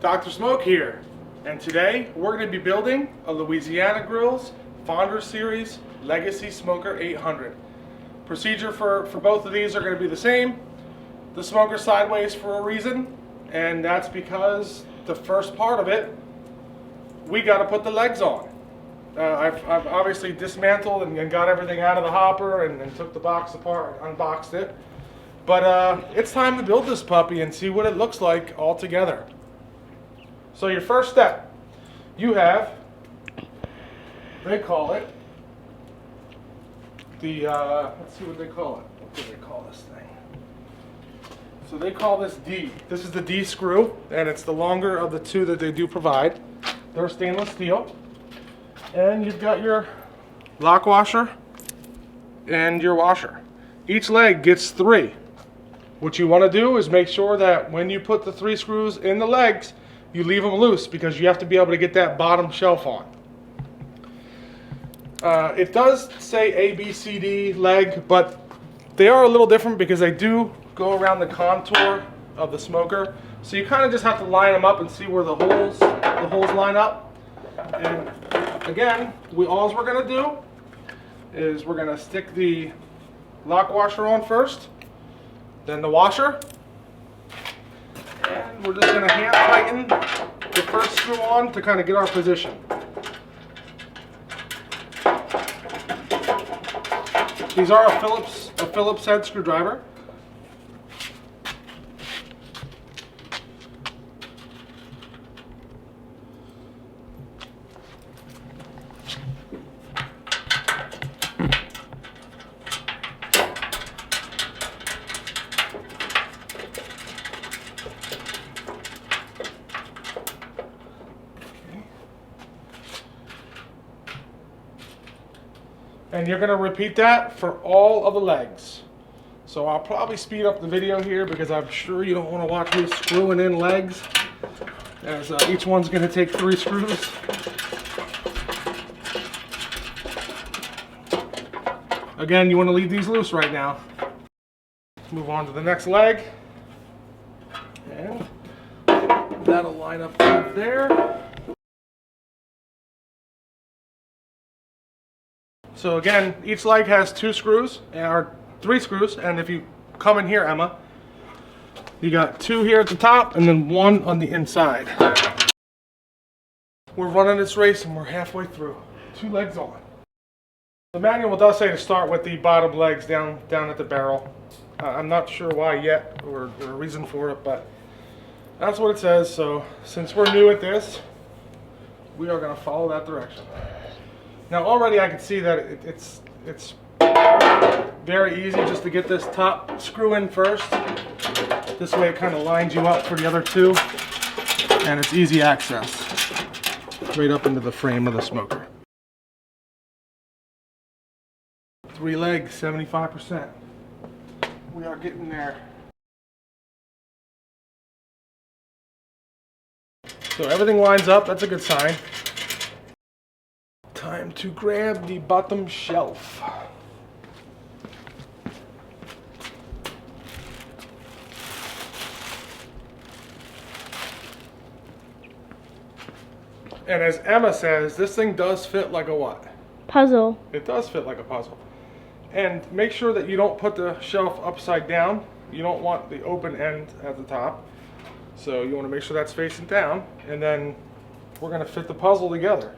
Dr. Smoke here, and today we're going to be building a Louisiana Grills Founders Series Legacy Smoker 800. Procedure for both of these are going to be the same. The smoker sideways for a reason, and that's because the first part of it, we got to put the legs on. I've obviously dismantled and got everything out of the hopper and took the box apart, unboxed it. But it's time to build this puppy and see what it looks like all together. So your first step, you have, they call it, the, let's see what they call it. What do they call this thing? So they call this D. This is the D screw, and it's the longer of the two that they do provide. They're stainless steel. And you've got your lock washer and your washer. Each leg gets 3. What you want to do is make sure that when you put the 3 screws in the legs, you leave them loose because you have to be able to get that bottom shelf on. It does say A, B, C, D leg, but they are a little different because they do go around the contour of the smoker. So you kind of just have to line them up and see where the holes line up. And again, all we're going to do is we're going to stick the lock washer on first, then the washer, and we're just going to hand tighten the first screw on to kind of get our position. These are a Phillips head screwdriver. And you're going to repeat that for all of the legs. So I'll probably speed up the video here because I'm sure you don't want to watch me screwing in legs, as each one's going to take 3 screws. Again, you want to leave these loose right now. Move on to the next leg. And that'll line up right there. So again, each leg has 2 screws, or 3 screws, and if you come in here, Emma, you got 2 here at the top and then 1 on the inside. We're running this race and we're halfway through. 2 legs on. The manual does say to start with the bottom legs down at the barrel. I'm not sure why yet, or a reason for it, but that's what it says. So since we're new at this, we are going to follow that direction. Now already I can see that it's very easy just to get this top screw in first. This way it kind of lines you up for the other 2, and it's easy access right up into the frame of the smoker. 3 legs, 75%. We are getting there. So everything lines up, that's a good sign. Time to grab the bottom shelf. And as Emma says, this thing does fit like a what? Puzzle. It does fit like a puzzle. And make sure that you don't put the shelf upside down. You don't want the open end at the top. So you want to make sure that's facing down. And then we're going to fit the puzzle together.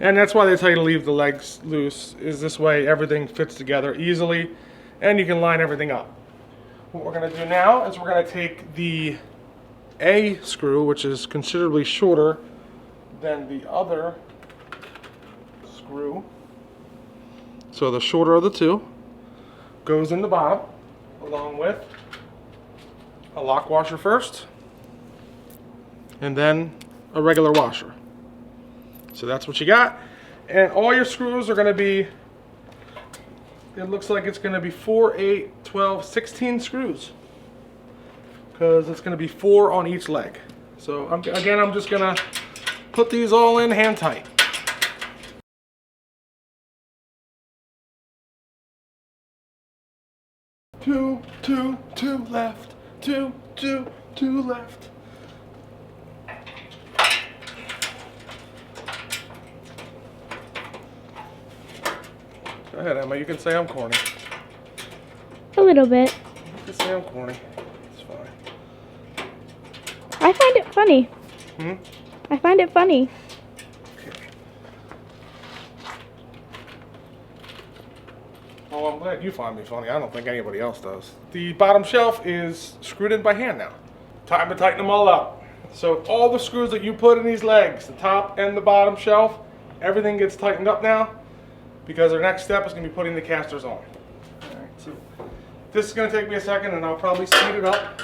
And that's why they tell you to leave the legs loose, is this way everything fits together easily and you can line everything up. What we're going to do now is we're going to take the A screw, which is considerably shorter than the other screw. So the shorter of the 2 goes in the bottom, along with a lock washer first, and then a regular washer. So that's what you got. And all your screws are going to be, it looks like it's going to be 4, 8, 12, 16 screws. Because it's going to be 4 on each leg. So again, I'm just going to put these all in hand tight. two left, two left. Go ahead, Emma, you can say I'm corny. A little bit. You can say I'm corny. It's fine. I find it funny. I find it funny. Okay. Oh, I'm glad you find me funny. I don't think anybody else does. The bottom shelf is screwed in by hand now. Time to tighten them all up. So all the screws that you put in these legs, the top and the bottom shelf, everything gets tightened up now because our next step is going to be putting the casters on. All right, so this is going to take me a second and I'll probably speed it up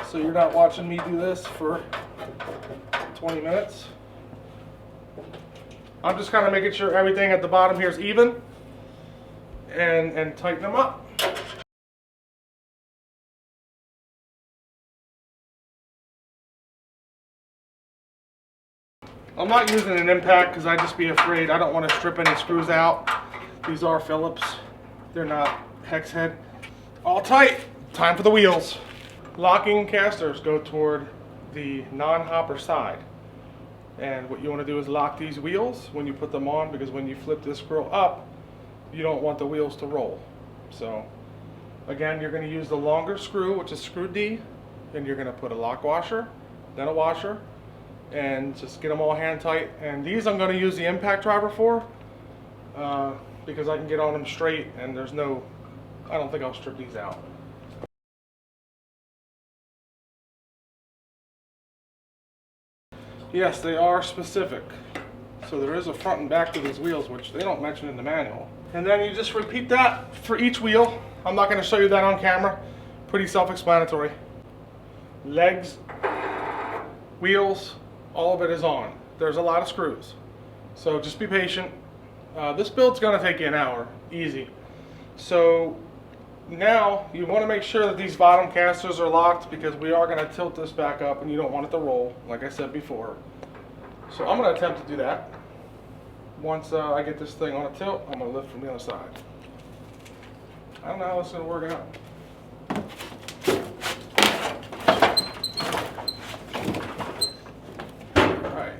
so you're not watching me do this for 20 minutes. I'm just kind of making sure everything at the bottom here is even and tighten them up. I'm not using an impact because I'd just be afraid. I don't want to strip any screws out. These are Phillips. They're not hex head. All tight. Time for the wheels. Locking casters go toward the non-hopper side. And what you want to do is lock these wheels when you put them on, because when you flip this grill up, you don't want the wheels to roll. So again, you're going to use the longer screw, which is screw D, and you're going to put a lock washer, then a washer, and just get them all hand tight. And these I'm going to use the impact driver for because I can get on them straight and there's no, I don't think I'll strip these out. Yes, they are specific. So there is a front and back to these wheels, which they don't mention in the manual. And then you just repeat that for each wheel. I'm not going to show you that on camera. Pretty self-explanatory. Legs, wheels, all of it is on. There's a lot of screws. So just be patient. This build's going to take you an hour, easy. So now you want to make sure that these bottom casters are locked, because we are going to tilt this back up and you don't want it to roll, like I said before. So I'm going to attempt to do that. Once I get this thing on a tilt, I'm going to lift from the other side. I don't know how this is going to work out. Alright.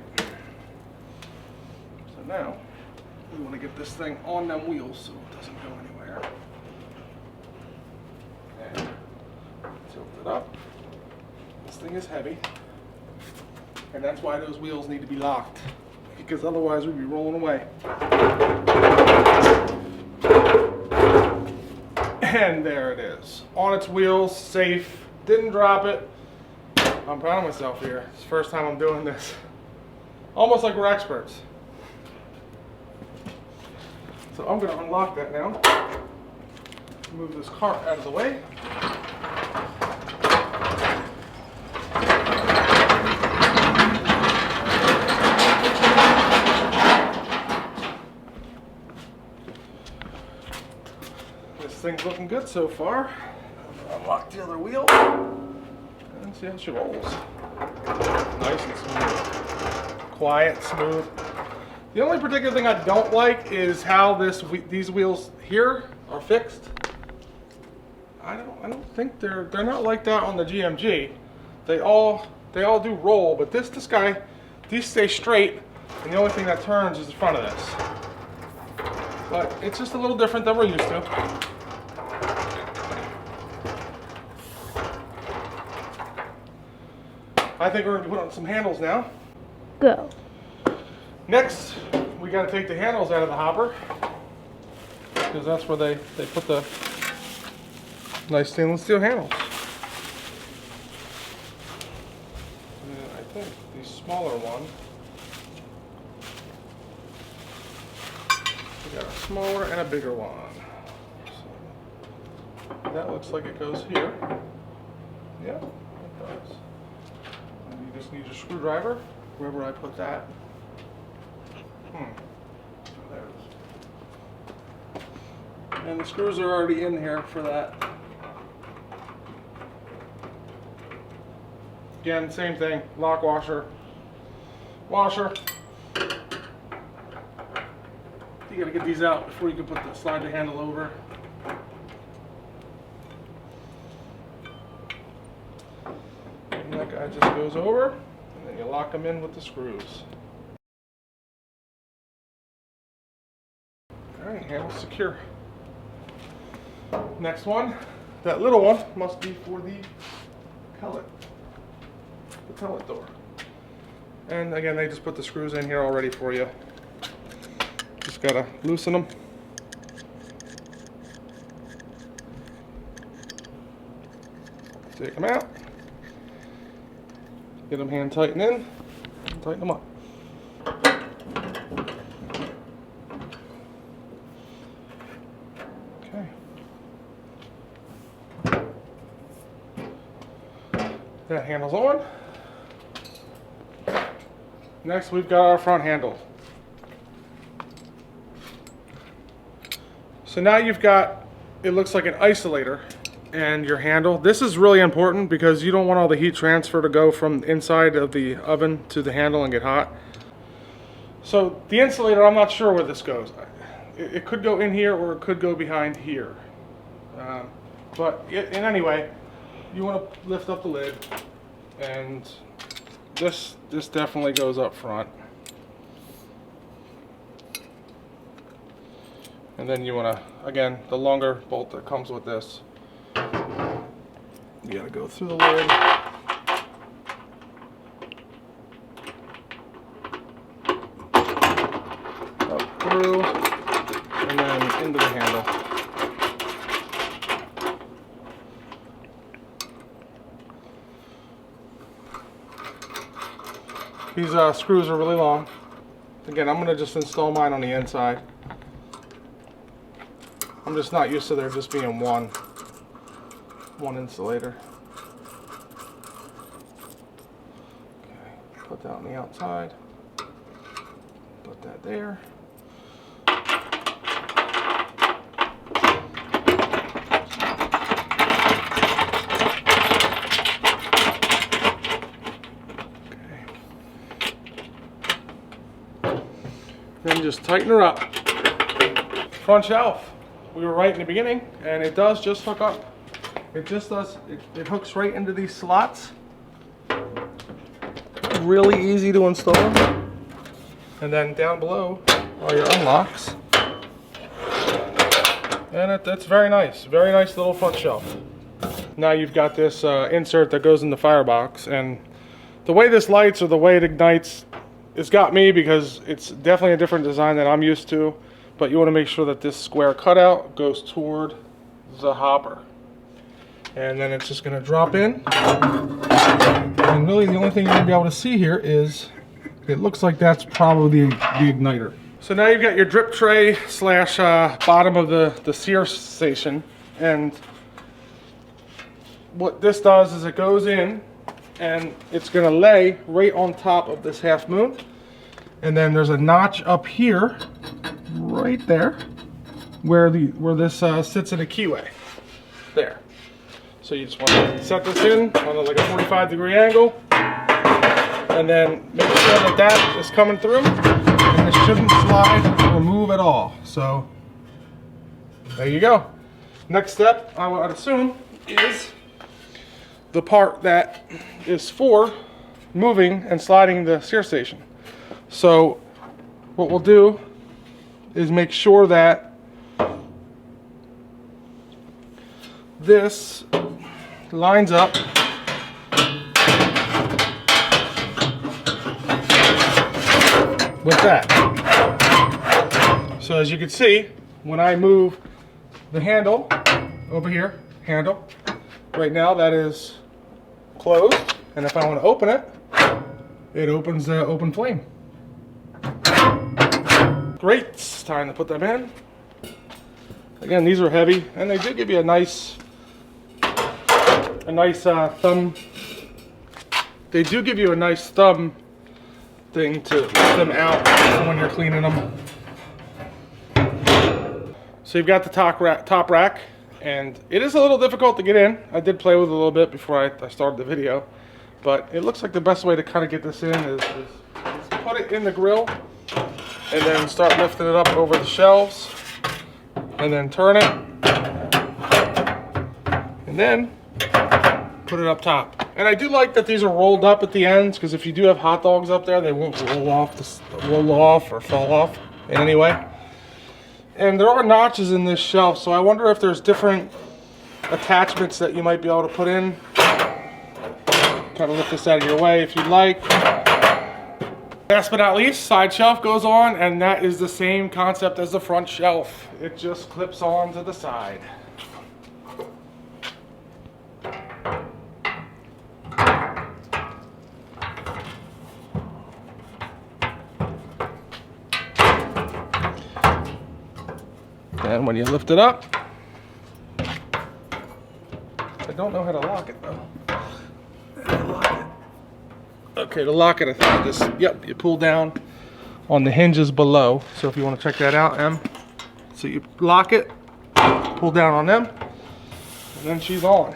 So now, we want to get this thing on them wheels so it doesn't go anywhere. And tilt it up. This thing is heavy. And that's why those wheels need to be locked, because otherwise we'd be rolling away. And there it is. On its wheels, safe. Didn't drop it. I'm proud of myself here. It's the first time I'm doing this. Almost like we're experts. So I'm going to unlock that now. Move this cart out of the way. This thing's looking good so far. Unlock the other wheel and see how she rolls. Nice and smooth. Quiet, smooth. The only particular thing I don't like is how these wheels here are fixed. I don't think they're not like that on the GMG. They all do roll, but this guy, these stay straight, and the only thing that turns is the front of this. But it's just a little different than we're used to. I think we're going to put on some handles now. Go. Next, we got to take the handles out of the hopper, because that's where they put the nice stainless steel handles. And I think the smaller one, we got a smaller and a bigger one. So that looks like it goes here. Yeah, it does. And you just need your screwdriver, wherever I put that. There it is. And the screws are already in here for that. Again, same thing. Lock washer. Washer. You gotta get these out before you can slide the handle over. that guy just goes over, and then you lock them in with the screws. Alright, handle secure. Next one, that little one must be for the pellet door. And again, they just put the screws in here already for you. Just gotta loosen them. Take them out. Get them hand tightened in. And tighten them up. Okay. That handle's on. Next, we've got our front handle. So now you've got, it looks like an isolator and your handle. This is really important because you don't want all the heat transfer to go from inside of the oven to the handle and get hot. So the insulator, I'm not sure where this goes. It could go in here or it could go behind here. But in any way, you want to lift up the lid, and this definitely goes up front. And then you want to, again, the longer bolt that comes with this, you got to go through the lid. Up through, and then into the handle. These screws are really long. Again, I'm going to just install mine on the inside. I'm just not used to there just being one insulator. Okay, put that on the outside. Put that there. Then just tighten her up. Front shelf. We were right in the beginning, and it does just hook up. It just does. It hooks right into these slots. Really easy to install. And then down below are your unlocks. And that's very nice. Very nice little front shelf. Now you've got this insert that goes in the firebox, and the way this lights or the way it ignites, it's got me because it's definitely a different design than I'm used to, but you want to make sure that this square cutout goes toward the hopper. And then it's just going to drop in. And really the only thing you're going to be able to see here is, it looks like that's probably the igniter. So now you've got your drip tray slash bottom of the sear station. And what this does is it goes in, and it's going to lay right on top of this half moon. And then there's a notch up here, right there, where this sits in a keyway. There. So you just want to set this in on like a 45-degree angle, and then make sure that that is coming through, and it shouldn't slide or move at all. So there you go. Next step, I would assume, is the part that is for moving and sliding the sear station. So what we'll do is make sure that this lines up with that. So as you can see, when I move the handle over here, right now that is closed, and if I want to open it, it opens the open flame. Great, it's time to put them in. Again, these are heavy, and they do give you a nice thumb. They do give you a nice thumb thing to lift them out when you're cleaning them. So you've got the top rack, and it is a little difficult to get in. I did play with it a little bit before I started the video, but it looks like the best way to kind of get this in is put it in the grill, and then start lifting it up over the shelves, and then turn it, and then put it up top. And I do like that these are rolled up at the ends, because if you do have hot dogs up there, they won't roll off or fall off in any way. And there are notches in this shelf, so I wonder if there's different attachments that you might be able to put in. Kind of lift this out of your way if you'd like. Last but not least, side shelf goes on, and that is the same concept as the front shelf. It just clips on to the side. And when you lift it up, I don't know how to lock it though. Okay, to lock it, I think you just, yep, you pull down on the hinges below. So if you want to check that out, Em. So you lock it, pull down on them, and then she's on.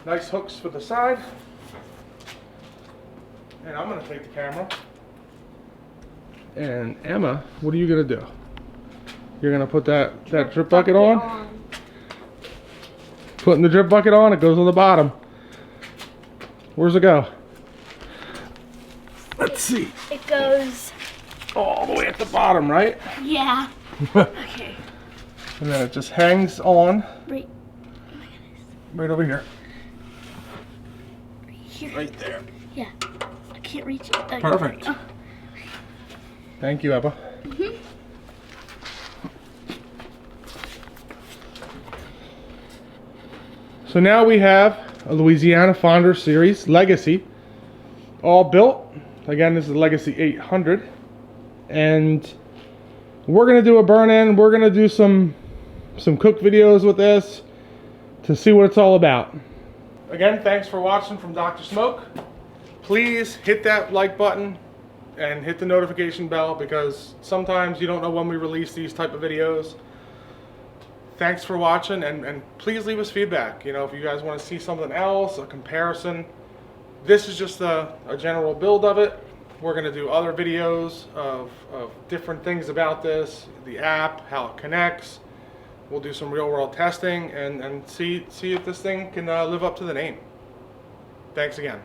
Nice hooks for the side. And I'm going to take the camera. And Emma, what are you going to do? You're going to put that drip bucket on? Putting the drip bucket on, it goes on the bottom. Where's it go? Let's see. It goes all the way at the bottom, right? Yeah. Okay. And then it just hangs on. Right. Oh my goodness. Right over here. Right here. Right there. Yeah. I can't reach it. Okay. Perfect. Oh. Thank you, Ebba. Mhm. So now we have a Louisiana Founders Series Legacy, all built. Again, this is the Legacy 800, and we're gonna do a burn-in. We're gonna do some cook videos with this to see what it's all about. Again, thanks for watching from Dr. Smoke. Please hit that like button and hit the notification bell, because sometimes you don't know when we release these type of videos. Thanks for watching, and please leave us feedback. You know, if you guys want to see something else, a comparison. This is just a general build of it. We're going to do other videos of different things about this, the app, how it connects. We'll do some real world testing and see if this thing can live up to the name. Thanks again.